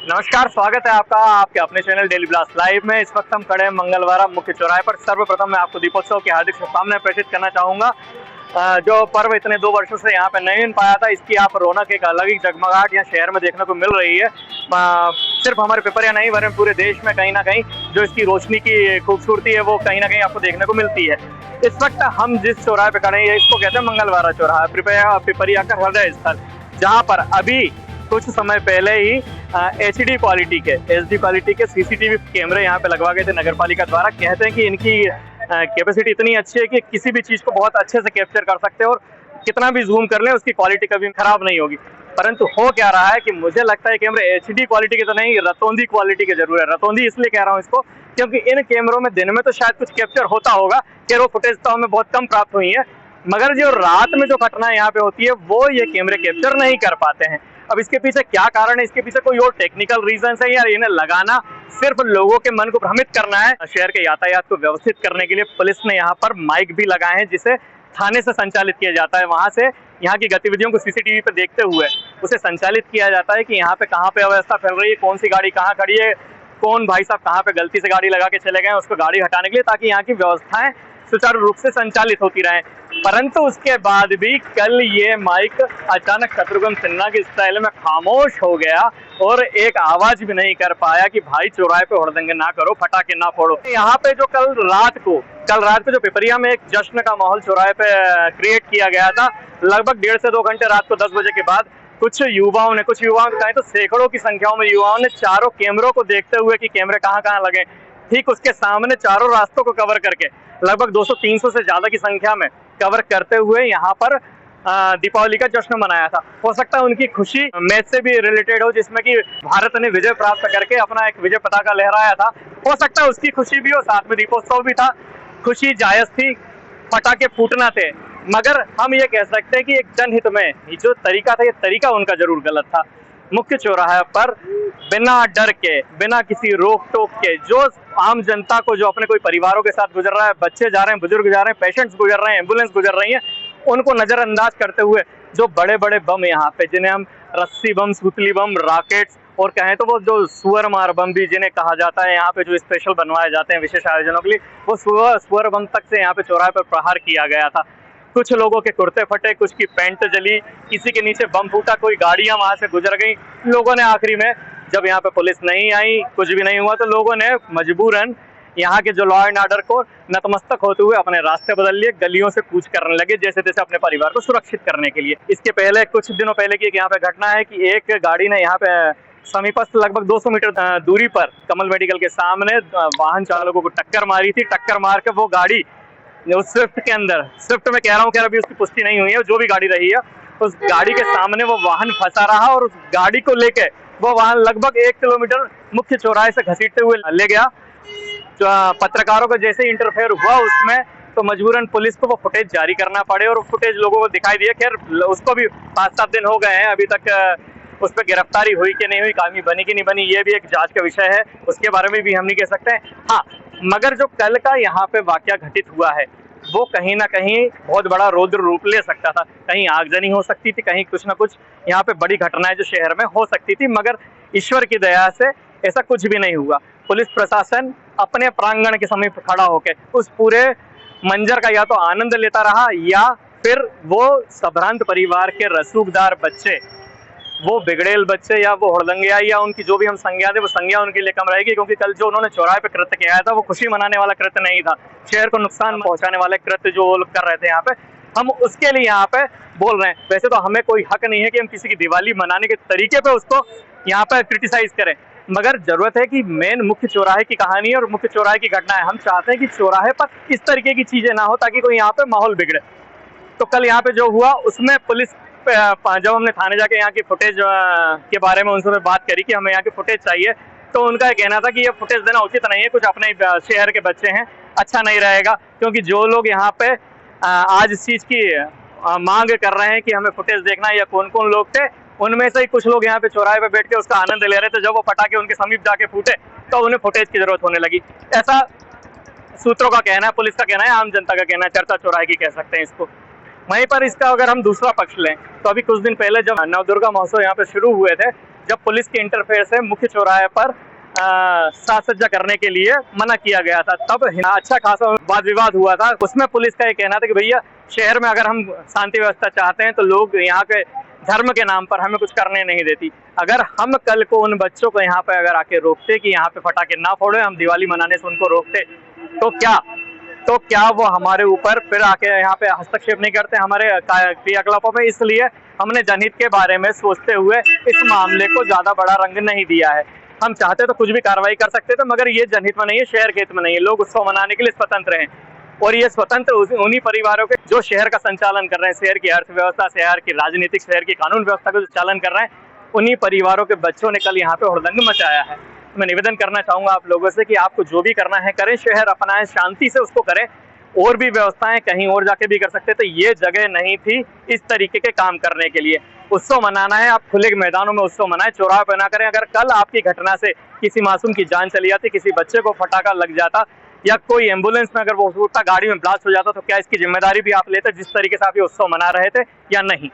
नमस्कार, स्वागत है आपका आपके अपने चैनल डेली ब्लास्ट लाइव में। इस वक्त हम खड़े हैं मंगलवारा मुख्य चौराहे पर। सर्वप्रथम मैं आपको दीपोत्सव की हार्दिक शुभकामनाएं प्रेषित करना चाहूंगा। जो पर्व इतने 2 वर्षों से यहाँ पे नहीं बन पाया था, इसकी आप रौनक एक अलग ही जगमगाहट यहाँ शहर में देखने को मिल रही है। सिर्फ हमारे पिपरिया नहीं वरन पूरे देश में कहीं ना कहीं जो इसकी रोशनी की खूबसूरती है वो कहीं ना कहीं आपको देखने को मिलती है। इस वक्त हम जिस चौराहे पे खड़े हैं इसको कहते हैं मंगलवारा चौराहा, पिपरिया का हृदय स्थल, जहाँ पर अभी कुछ समय पहले ही HD क्वालिटी के CCTV कैमरे यहाँ पे लगवा गए थे नगर पालिका द्वारा। कहते हैं कि इनकी कैपेसिटी इतनी अच्छी है कि किसी भी चीज को बहुत अच्छे से कैप्चर कर सकते हैं और कितना भी जूम कर लें उसकी क्वालिटी कभी खराब नहीं होगी। परंतु हो क्या रहा है कि मुझे लगता है कैमरे HD क्वालिटी के तो नहीं, रतौंधी क्वालिटी के जरूर है। रतौंधी इसलिए कह रहा हूँ इसको क्योंकि इन कैमरों में दिन में तो शायद कुछ कैप्चर होता होगा, कि वो फुटेज तो हमें बहुत कम प्राप्त हुई है, मगर जो रात में जो घटनाएं यहाँ पे होती है वो ये कैमरे कैप्चर नहीं कर पाते हैं। अब इसके पीछे क्या कारण है, इसके पीछे कोई और टेक्निकल रीजन है या इन्हें लगाना सिर्फ लोगों के मन को भ्रमित करना है? शहर के यातायात को व्यवस्थित करने के लिए पुलिस ने यहाँ पर माइक भी लगाए हैं जिसे थाने से संचालित किया जाता है। वहां से यहाँ की गतिविधियों को CCTV पर देखते हुए उसे संचालित किया जाता है कि यहाँ पे कहाँ पे अव्यवस्था फैल रही है, कौन सी गाड़ी कहाँ खड़ी है, कौन भाई साहब कहाँ पे गलती से गाड़ी लगा के चले गए, उसको गाड़ी हटाने के लिए, ताकि यहाँ की व्यवस्थाएं सुचारू रूप से संचालित होती रहें। परंतु उसके बाद भी कल ये माइक अचानक शत्रुघ्न सिन्हा की स्टाइल में खामोश हो गया और एक आवाज भी नहीं कर पाया कि भाई चौराहे पे हुड़दंगे ना करो, फटाके ना फोड़ो। यहाँ पे जो कल रात को जो पिपरिया में एक जश्न का माहौल चौराहे पे क्रिएट किया गया था, लगभग 1.5 से 2 घंटे रात को 10 बजे के बाद कुछ युवाओं ने कहें तो सैकड़ों की संख्याओं में युवाओं ने चारों कैमरों को देखते हुए कि कैमरे कहाँ कहाँ लगे, ठीक उसके सामने चारों रास्तों को कवर करके लगभग 200-300 से ज्यादा की संख्या में कवर करते हुए यहाँ पर दीपावली का जश्न मनाया था। हो सकता है उनकी खुशी मैच से भी रिलेटेड हो, जिसमें कि भारत ने विजय प्राप्त करके अपना एक विजय पताका लहराया था। हो सकता है उसकी खुशी भी हो, साथ में दीपोत्सव भी था, खुशी जायज थी, पटाखे फूटना थे। मगर हम ये कह सकते हैं कि एक जनहित में जो तरीका था, ये तरीका उनका जरूर गलत था। मुख्य चौराहे पर बिना डर के, बिना किसी रोक टोक के, जो आम जनता को, जो अपने कोई परिवारों के साथ गुजर रहा है, बच्चे जा रहे हैं, बुजुर्ग जा रहे हैं, पेशेंट्स गुजर रहे हैं, एम्बुलेंस गुजर रही है, उनको नजरअंदाज करते हुए जो बड़े बड़े बम यहाँ पे, जिन्हें हम रस्सी बम, सूतली बम, रॉकेट्स और कहें तो वो जो सुअर मार बम भी जिन्हें कहा जाता है, यहाँ पे जो स्पेशल बनवाए जाते हैं विशेष आयोजनों के लिए, वो सुअर बम तक से यहाँ पे चौराहे पर प्रहार किया गया था। कुछ लोगों के कुर्ते फटे, कुछ की पैंट जली, किसी के नीचे बम फूटा, कोई गाड़ियां वहां से गुजर गई। लोगों ने आखिरी में जब यहाँ पे पुलिस नहीं आई, कुछ भी नहीं हुआ, तो लोगों ने मजबूरन यहाँ के जो लॉ एंड ऑर्डर को नतमस्तक होते हुए अपने रास्ते बदल लिए, गलियों से कूच करने लगे जैसे तैसे अपने परिवार को सुरक्षित करने के लिए। इसके पहले कुछ दिनों पहले की यहाँ पे घटना है कि एक गाड़ी ने यहाँ पे समीपस्थ लगभग 200 मीटर दूरी पर कमल मेडिकल के सामने वाहन चालकों को टक्कर मारी थी। टक्कर मार के वो गाड़ी उस स्विफ्ट के अंदर, स्विफ्ट में कह रहा हूँ, अभी उसकी पुष्टि नहीं हुई है, जो भी गाड़ी रही है, उस गाड़ी के सामने वो वाहन फंसा रहा और उस गाड़ी को लेके वो वाहन लगभग 1 किलोमीटर मुख्य चौराहे से घसीटते हुए ले गया। पत्रकारों को जैसे ही इंटरफेयर हुआ उसमें, तो मजबूरन पुलिस को वो फुटेज जारी करना पड़े और फुटेज लोगों को दिखाई दिया। खैर उसको भी 5-7 दिन हो गए हैं, अभी तक उस पर गिरफ्तारी हुई कि नहीं हुई, कामी बनी कि नहीं बनी, ये भी एक जांच का विषय है, उसके बारे में भी हम नहीं कह सकते हैं। हाँ, मगर जो कल का यहाँ पे वाकया घटित हुआ है वो कहीं ना कहीं बहुत बड़ा रौद्र रूप ले सकता था। कहीं आगजनी हो सकती थी, कहीं कुछ ना कुछ यहाँ पे बड़ी घटनाएं जो शहर में हो सकती थी, मगर ईश्वर की दया से ऐसा कुछ भी नहीं हुआ। पुलिस प्रशासन अपने प्रांगण के समीप खड़ा होकर उस पूरे मंजर का या तो आनंद लेता रहा, या फिर वो संभ्रांत परिवार के रसूखदार बच्चे, वो बिगड़ेल बच्चे या वो हुड़दंगिया या उनकी जो भी हम संज्ञा दे, वो संज्ञा उनके लिए कम रहेगी, क्योंकि कल जो उन्होंने चौराहे पे कृत्य किया था वो खुशी मनाने वाला कृत्य नहीं था, शहर को नुकसान पहुंचाने वाले कृत्य जो वो लोग कर रहे थे यहाँ पे, हम उसके लिए यहाँ पे बोल रहे हैं। वैसे तो हमें कोई हक नहीं है कि हम किसी की दिवाली मनाने के तरीके पे उसको यहाँ पे क्रिटिसाइज करें, मगर जरूरत है कि मेन मुख्य चौराहे की कहानी और मुख्य चौराहे की घटना है। हम चाहते हैं कि चौराहे पर इस तरीके की चीजें ना हो ताकि कोई यहाँ पे माहौल बिगड़े। तो कल यहाँ पे जो हुआ उसमें पुलिस, जब हमने थाने जाके यहाँ की फुटेज के बारे में उनसे बात करी कि हमें यहाँ की फुटेज चाहिए, तो उनका कहना था कि ये फुटेज देना उचित नहीं है, कुछ अपने शहर के बच्चे हैं, अच्छा नहीं रहेगा, क्योंकि जो लोग यहाँ पे आज इस चीज की मांग कर रहे हैं कि हमें फुटेज देखना है, या कौन कौन लोग थे, उनमें से ही कुछ लोग यहाँ पे चौराहे पे बैठ के उसका आनंद ले रहे थे। जब वो पटाखे उनके समीप जाके फूटे तो उन्हें फुटेज की जरूरत होने लगी, ऐसा सूत्रों का कहना है, पुलिस का कहना है, आम जनता का कहना है, चर्चा चौराहे की कह सकते हैं इसको। वहीं पर इसका अगर हम दूसरा पक्ष लें तो अभी कुछ दिन पहले जब नवदुर्गा महोत्सव यहाँ पे शुरू हुए थे जब पुलिस के इंटरफेयर से मुख्य चौराहे पर साज सज्जा करने के लिए मना किया गया था। तब अच्छा खासा वाद विवाद हुआ था। उसमें पुलिस का ये कहना था कि भैया शहर में अगर हम शांति व्यवस्था चाहते हैं तो लोग यहाँ के धर्म के नाम पर हमें कुछ करने नहीं देती। अगर हम कल को उन बच्चों को यहाँ पे अगर आके रोकते कि यहाँ पे पटाखे ना फोड़े, हम दिवाली मनाने से उनको रोकते, तो क्या वो हमारे ऊपर फिर आके यहाँ पे हस्तक्षेप नहीं करते हमारे क्रियाकलापों में। इसलिए हमने जनहित के बारे में सोचते हुए इस मामले को ज्यादा बड़ा रंग नहीं दिया है। हम चाहते तो कुछ भी कार्रवाई कर सकते थे, मगर ये जनहित में नहीं है, शहर के हित में नहीं है। लोग उत्सव मनाने के लिए स्वतंत्र हैं और ये स्वतंत्र उन्हीं परिवारों के जो शहर का संचालन कर रहे हैं, शहर की अर्थव्यवस्था, शहर की राजनीतिक, शहर की कानून व्यवस्था का जो चालन कर रहे हैं, उन्हीं परिवारों के बच्चों ने कल यहाँ पे हुड़दंग मचाया है। मैं निवेदन करना चाहूंगा आप लोगों से कि आपको जो भी करना है करें, शहर अपनाएं, शांति से उसको करें। और भी व्यवस्थाएं कहीं और जाके भी कर सकते थे, ये जगह नहीं थी इस तरीके के काम करने के लिए। उत्सव मनाना है, आप खुले मैदानों में उत्सव मनाएं, चौराहे पर ना करें। अगर कल आपकी घटना से किसी मासूम की जान चली जाती, किसी बच्चे को फटाका लग जाता या कोई एम्बुलेंस में अगर वो गाड़ी में ब्लास्ट हो जाता, तो क्या इसकी जिम्मेदारी भी आप लेते जिस तरीके से आप ये उत्सव मना रहे थे या नहीं?